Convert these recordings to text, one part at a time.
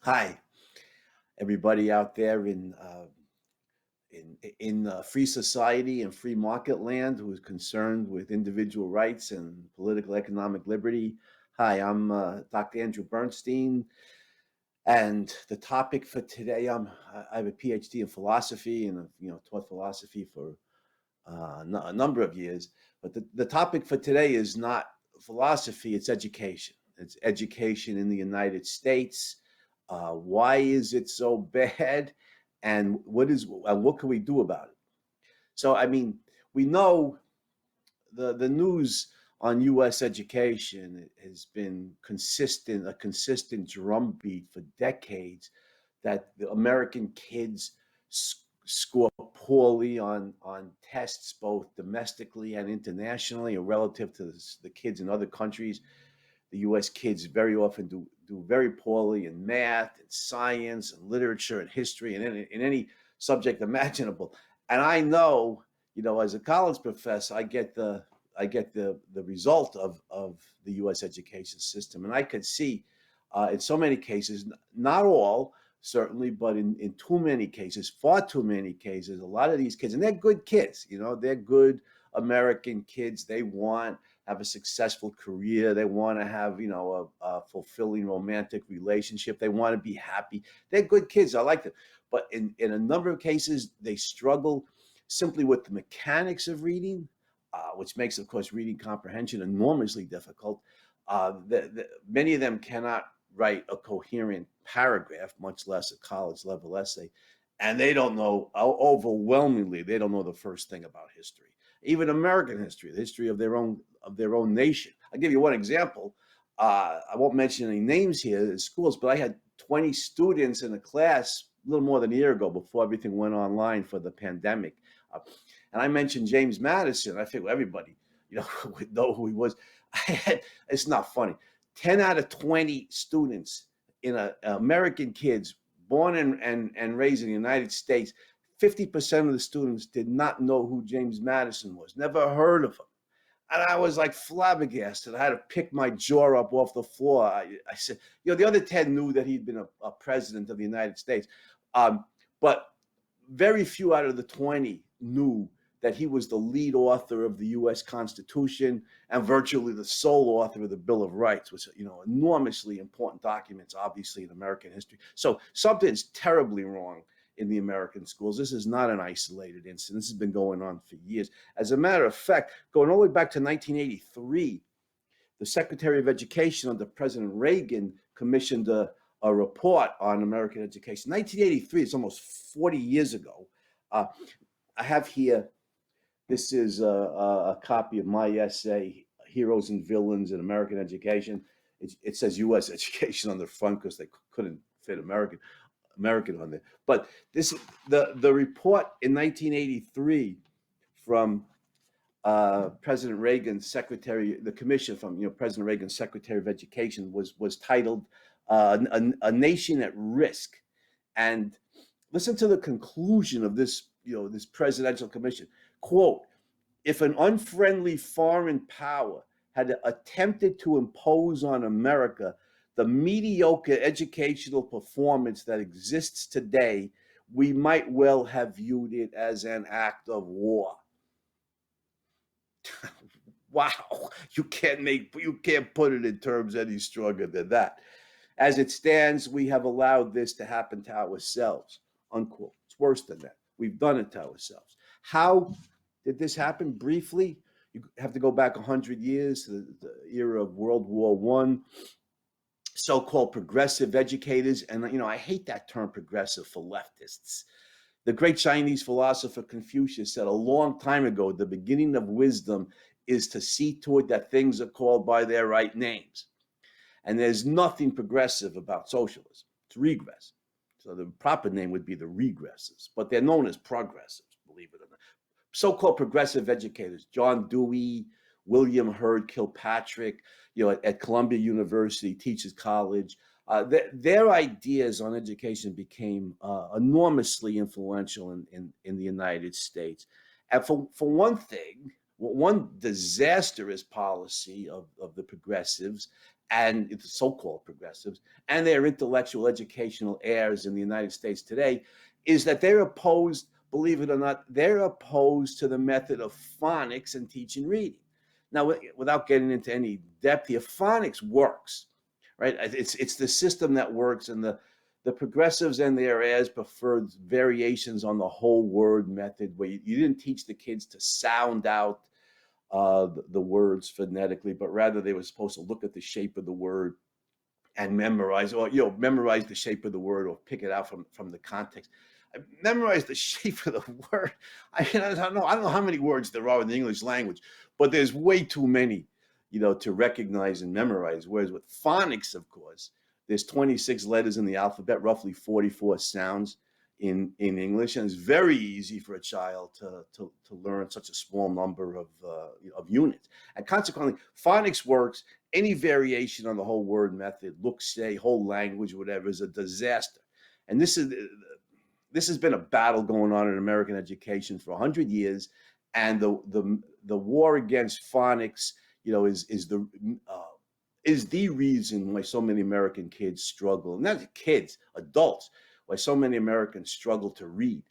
Hi, everybody out there in free society and free market land who is concerned with individual rights and political economic liberty. Hi, I'm Dr. Andrew Bernstein, and the topic for today, I have a PhD in philosophy and taught philosophy for a number of years. But the topic for today is not philosophy; it's education. It's education in the United States. Why is it so bad, and what can we do about it? So, I mean, we know the news on U.S. education has been a consistent drumbeat for decades that the American kids score poorly on tests, both domestically and internationally, or relative to the kids in other countries. The U.S. kids very often do very poorly in math and science and literature and history and in any subject imaginable. And I know, as a college professor, I get the result of the U.S. education system, and I could see in so many cases, not all certainly, but in too many cases, far too many cases, a lot of these kids, and they're good kids, they're good American kids. They want have a successful career. They want to have, a fulfilling romantic relationship. They want to be happy. They're good kids. I like them. But in a number of cases, they struggle simply with the mechanics of reading, which makes, of course, reading comprehension enormously difficult. Many of them cannot write a coherent paragraph, much less a college level essay. And they don't know, overwhelmingly, they don't know the first thing about history, even American history, the history of their own nation. I'll give you one example. I won't mention any names here in schools, but I had 20 students in a class a little more than a year ago before everything went online for the pandemic. And I mentioned James Madison. I think everybody, would know who he was. It's not funny. 10 out of 20 students American kids born and raised in the United States, 50% of the students did not know who James Madison was, never heard of him. And I was like flabbergasted. I had to pick my jaw up off the floor. I said, the other 10 knew that he'd been a president of the United States. But very few out of the 20 knew that he was the lead author of the U.S. Constitution and virtually the sole author of the Bill of Rights, which, enormously important documents, obviously, in American history. So something's terribly wrong in the American schools. This is not an isolated incident. This has been going on for years. As a matter of fact, going all the way back to 1983, the Secretary of Education under President Reagan commissioned a report on American education. 1983, it's almost 40 years ago. I have here, this is a copy of my essay, Heroes and Villains in American Education. It says U.S. education on the front because they couldn't fit American on there. But the report in 1983 from President Reagan's secretary, the commission from President Reagan's Secretary of Education was titled "A Nation at Risk," and listen to the conclusion of this presidential commission. Quote: "If an unfriendly foreign power had attempted to impose on America the mediocre educational performance that exists today, we might well have viewed it as an act of war." Wow, you can't put it in terms any stronger than that. As it stands, we have allowed this to happen to ourselves, unquote. It's worse than that. We've done it to ourselves. How did this happen? Briefly, you have to go back 100 years to the era of World War I. So-called progressive educators, and I hate that term progressive for leftists. The great Chinese philosopher Confucius said a long time ago, the beginning of wisdom is to see to it that things are called by their right names. And there's nothing progressive about socialism. It's regress. So the proper name would be the regressives, but they're known as progressives, believe it or not. So-called progressive educators, John Dewey, William Hurd Kilpatrick, at Columbia University, Teachers College, their ideas on education became enormously influential in the United States. And for one thing, one disastrous policy of the progressives and the so-called progressives and their intellectual educational heirs in the United States today is that they're opposed, believe it or not, they're opposed to the method of phonics and teaching reading. Now, without getting into any depth here, phonics works, right? It's the system that works, and the progressives and their heirs preferred variations on the whole word method, where you didn't teach the kids to sound out the words phonetically, but rather they were supposed to look at the shape of the word and memorize, or memorize the shape of the word or pick it out from the context. Memorize the shape of the word. I don't know how many words there are in the English language, but there's way too many, to recognize and memorize. Whereas with phonics, of course, there's 26 letters in the alphabet, roughly 44 sounds in English, and it's very easy for a child to learn such a small number of units. And consequently, phonics works. Any variation on the whole word method, look, say, whole language, whatever, is a disaster. And this has been a battle going on in American education for 100 years, and the war against phonics, is the reason why so many American kids struggle. Not kids, adults, why so many Americans struggle to read.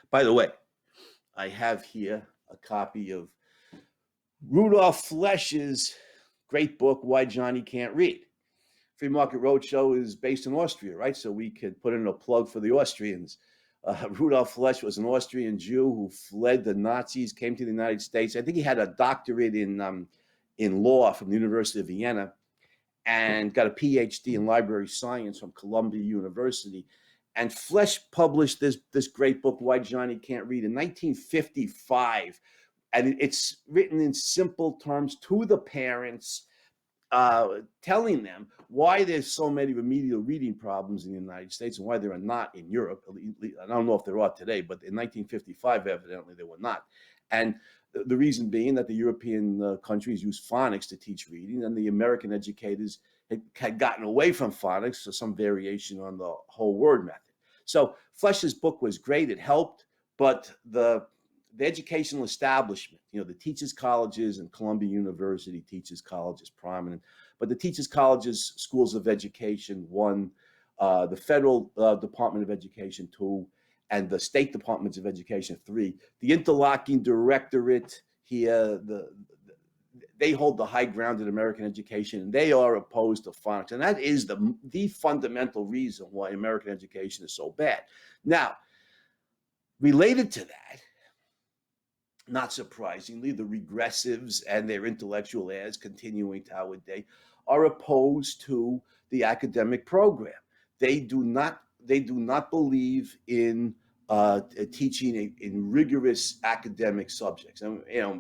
By the way, I have here a copy of Rudolf Flesch's great book, Why Johnny Can't Read. Free Market Roadshow is based in Austria, right? So we could put in a plug for the Austrians. Rudolf Flesch was an Austrian Jew who fled the Nazis, came to the United States. I think he had a doctorate in law from the University of Vienna, and got a PhD in library science from Columbia University. And Flesch published this great book, Why Johnny Can't Read, in 1955. And it's written in simple terms to the parents, telling them why there's so many remedial reading problems in the United States and why there are not in Europe. I don't know if there are today, but in 1955, evidently there were not. And the reason being that the European countries use phonics to teach reading, and the American educators had gotten away from phonics to some variation on the whole word method. So Flesch's book was great. It helped, but the educational establishment, the teachers' colleges, and Columbia University Teachers College is prominent, but the teachers' colleges, schools of education, one, the federal Department of Education, two, and the state departments of education, three. The interlocking directorate here, they hold the high ground in American education, and they are opposed to phonics. And that is the fundamental reason why American education is so bad. Now, related to that, not surprisingly, the regressives and their intellectual heirs, continuing to our day, are opposed to the academic program. They do not believe in teaching in rigorous academic subjects,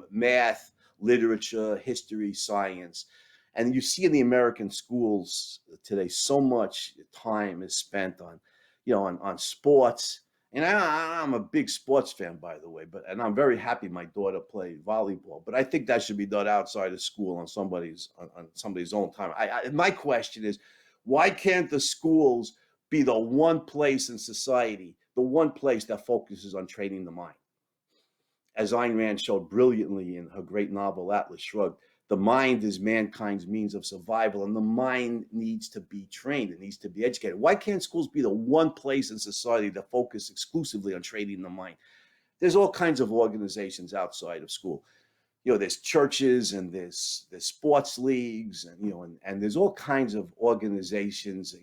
math, literature, history, science. And you see in the American schools today, so much time is spent on sports. And I'm a big sports fan, by the way, and I'm very happy my daughter played volleyball. But I think that should be done outside of school on somebody's own time. My question is, why can't the schools be the one place in society, the one place that focuses on training the mind? As Ayn Rand showed brilliantly in her great novel Atlas Shrugged, the mind is mankind's means of survival, and the mind needs to be trained. It needs to be educated. Why can't schools be the one place in society that focus exclusively on training the mind? There's all kinds of organizations outside of school. There's churches, and there's sports leagues, and there's all kinds of organizations,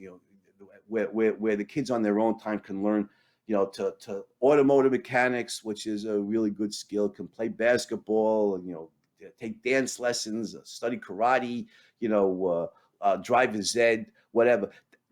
where the kids on their own time can learn, to automotive mechanics, which is a really good skill, can play basketball, and, take dance lessons, study karate, driver's ed, whatever.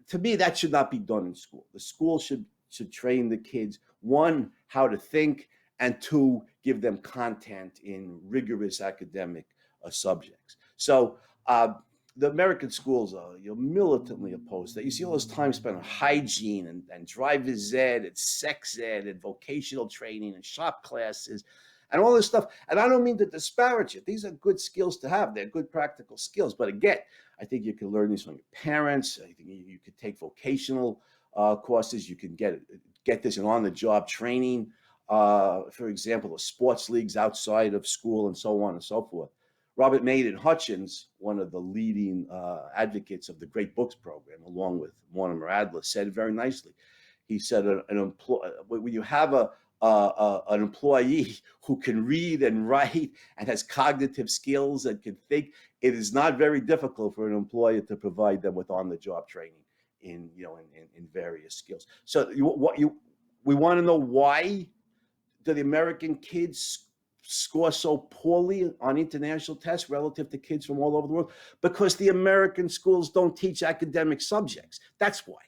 To me, that should not be done in school. The school should train the kids, one, how to think, and two, give them content in rigorous academic subjects. So the American schools are militantly opposed to that. You see all this time spent on hygiene and driver's ed and sex ed and vocational training and shop classes and all this stuff. And I don't mean to disparage it. These are good skills to have. They're good practical skills. But again, I think you can learn these from your parents. I think you could take vocational courses. You can get this in on-the-job training. for example, the sports leagues outside of school and so on and so forth. Robert Maynard Hutchins, one of the leading advocates of the Great Books program, along with Mortimer Adler, said it very nicely. He said, when you have an employee who can read and write and has cognitive skills and can think, it is not very difficult for an employer to provide them with on-the-job training in various skills. So we want to know, why do the American kids score so poorly on international tests relative to kids from all over the world? Because the American schools don't teach academic subjects. That's why,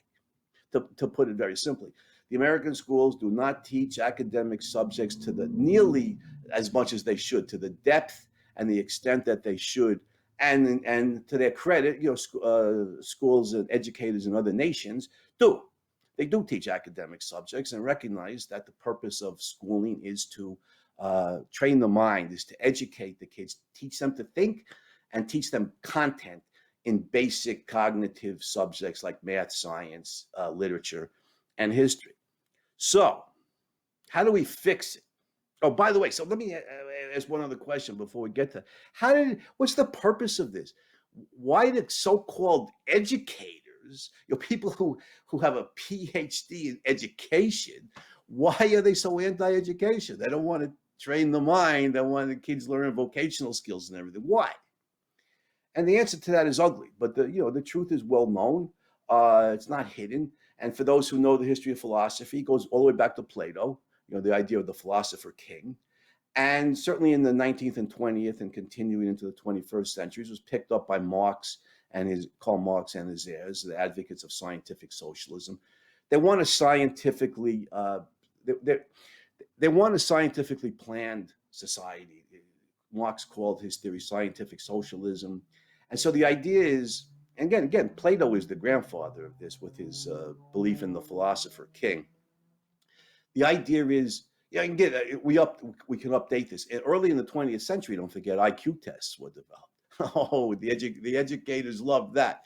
to put it very simply. The American schools do not teach academic subjects to the nearly as much as they should, to the depth and the extent that they should. And to their credit, schools and educators in other nations do. They do teach academic subjects and recognize that the purpose of schooling is to train the mind, is to educate the kids, teach them to think, and teach them content in basic cognitive subjects like math, science, literature, and history. So, how do we fix it? Oh, by the way, so let me ask one other question before we get to what's the purpose of this? Why did so-called educators, people who have a PhD in education, why are they so anti-education? They don't want to train the mind. They want the kids learning vocational skills and everything. Why? And the answer to that is ugly. But the truth is well known. It's not hidden. And for those who know the history of philosophy, it goes all the way back to Plato. The idea of the philosopher king. And certainly in the 19th and 20th and continuing into the 21st centuries was picked up by Karl Marx and his heirs, the advocates of scientific socialism. They want a scientifically they want a scientifically planned society. Marx called his theory scientific socialism. And so the idea is, and again, Plato is the grandfather of this with his belief in the philosopher king. The idea is, we can update this. Early in the 20th century, don't forget, IQ tests were developed. Oh, the educators loved that.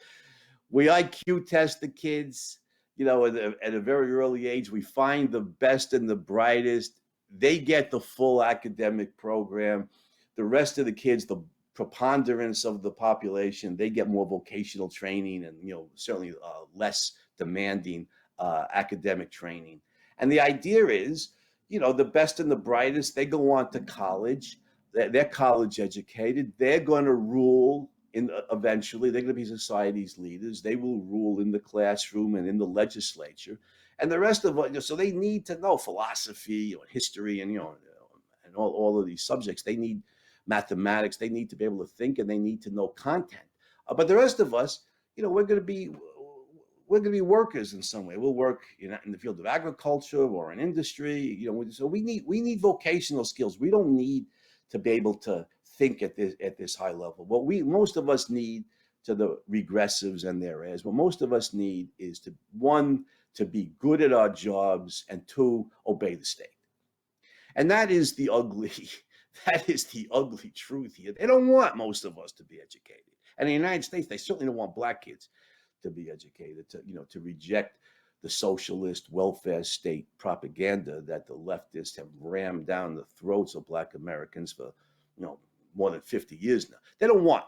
We IQ test the kids, at a very early age. We find the best and the brightest. They get the full academic program. The rest of the kids, the preponderance of the population, they get more vocational training and, certainly less demanding academic training. And the idea is, the best and the brightest, they go on to college. They're college educated. They're going to rule eventually. They're going to be society's leaders. They will rule in the classroom and in the legislature. And the rest of it, so they need to know philosophy, history, and and all of these subjects. They need mathematics. They need to be able to think, and they need to know content. But the rest of us, we're going to be workers in some way. We'll work in the field of agriculture or in industry. So we need vocational skills. We don't need to be able to think at this high level. What most of us need, to the regressives and their heirs, what most of us need is to be good at our jobs, and two, obey the state. And that is the ugly truth here. They don't want most of us to be educated. And in the United States, they certainly don't want black kids to be educated, to reject the socialist welfare state propaganda that the leftists have rammed down the throats of black Americans for, more than 50 years now. They don't want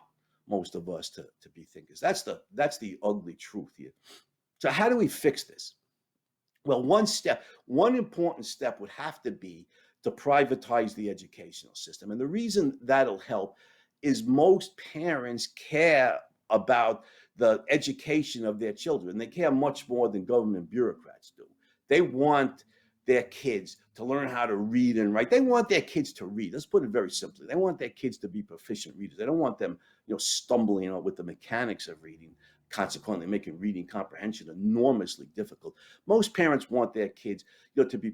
most of us to be thinkers. That's the ugly truth here. So how do we fix this? Well, one important step would have to be to privatize the educational system. And the reason that'll help is most parents care about the education of their children. They care much more than government bureaucrats do. They want their kids to learn how to read and write. They want their kids to read. Let's put it very simply. They want their kids to be proficient readers. They don't want them, stumbling with the mechanics of reading, consequently making reading comprehension enormously difficult. Most parents want their kids, to be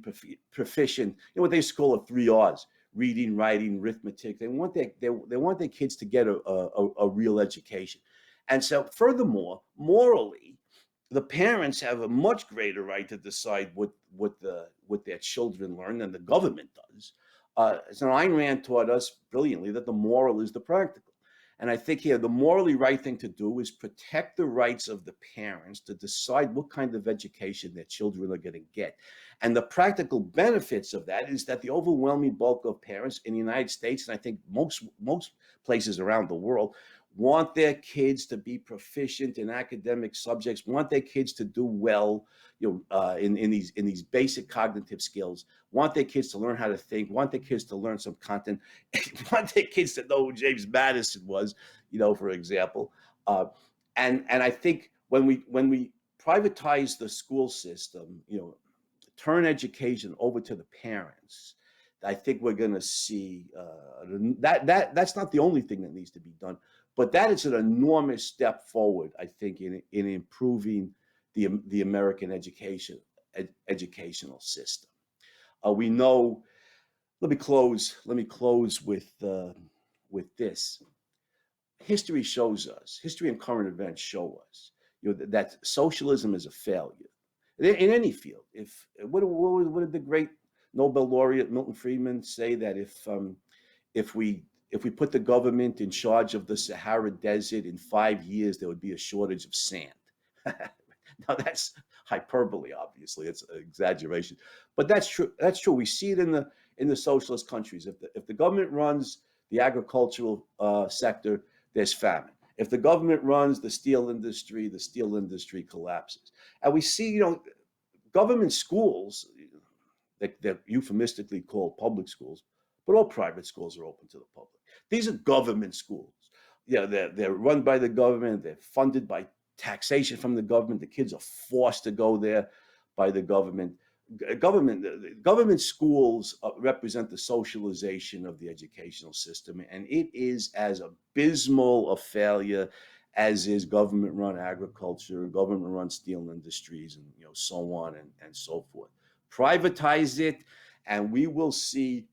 proficient, what they used to call the 3 R's: reading, writing, arithmetic. They want their kids to get a real education. And so, furthermore, morally, the parents have a much greater right to decide what their children learn than the government does. So Ayn Rand taught us brilliantly that the moral is the practical. And I think here the morally right thing to do is protect the rights of the parents to decide what kind of education their children are going to get. And the practical benefits of that is that the overwhelming bulk of parents in the United States, and I think most places around the world, want their kids to be proficient in academic subjects, want their kids to do well, in these basic cognitive skills, want their kids to learn how to think, want their kids to learn some content, want their kids to know who James Madison was, for example. And I think when we privatize the school system, turn education over to the parents, I think we're going to see that's not the only thing that needs to be done, but that is an enormous step forward, I think, in improving the American educational system. We know. Let me close with this. History and current events show us, that socialism is a failure in any field. What did the great Nobel laureate Milton Friedman say? That if we put the government in charge of the Sahara Desert, in 5 years there would be a shortage of sand. Now that's hyperbole, obviously, it's an exaggeration, but that's true. That's true. We see it in the socialist countries. If the government runs the agricultural sector, there's famine. If the government runs the steel industry collapses. And we see, government schools, they're euphemistically called public schools, but all private schools are open to the public. These are government schools. They're run by the government. They're funded by taxation from the government. The kids are forced to go there by the government. Government schools represent the socialization of the educational system, and it is as abysmal a failure as is government-run agriculture, government-run steel industries, and so on and so forth. Privatize it, and we will see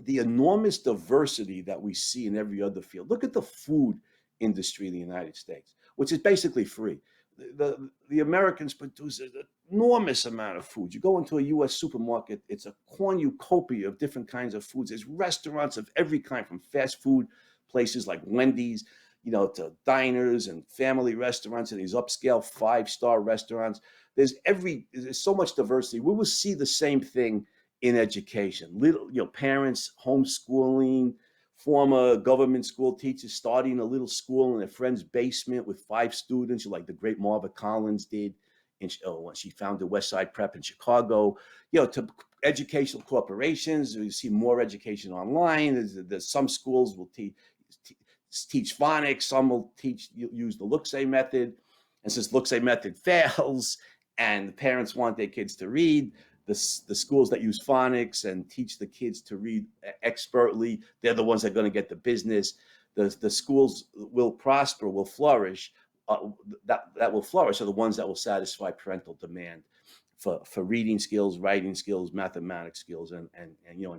the enormous diversity that we see in every other field. Look at the food industry in the United States, which is basically free. The Americans produce an enormous amount of food. You go into a U.S. supermarket, it's a cornucopia of different kinds of foods. There's restaurants of every kind, from fast food places like Wendy's, to diners and family restaurants and these upscale 5-star restaurants. There's so much diversity. We will see the same thing in education. Parents homeschooling, former government school teachers starting a little school in a friend's basement with 5 students, like the great Marva Collins did when she founded Westside Prep in Chicago. To educational corporations, we see more education online. There's some schools will teach phonics, some will use the look-say-method. And since look-say-method fails and the parents want their kids to read, the schools that use phonics and teach the kids to read expertly, they're the ones that are going to get the business. The schools will prosper, will flourish, that will flourish are the ones that will satisfy parental demand for reading skills, writing skills, mathematics skills, and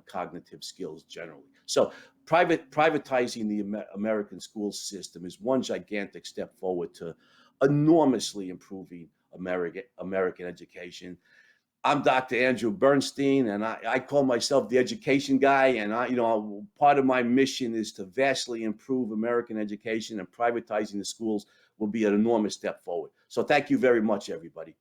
cognitive skills generally. So privatizing the American school system is one gigantic step forward to enormously improving American education. I'm Dr. Andrew Bernstein, and I call myself the education guy. And part of my mission is to vastly improve American education, and privatizing the schools will be an enormous step forward. So thank you very much, everybody.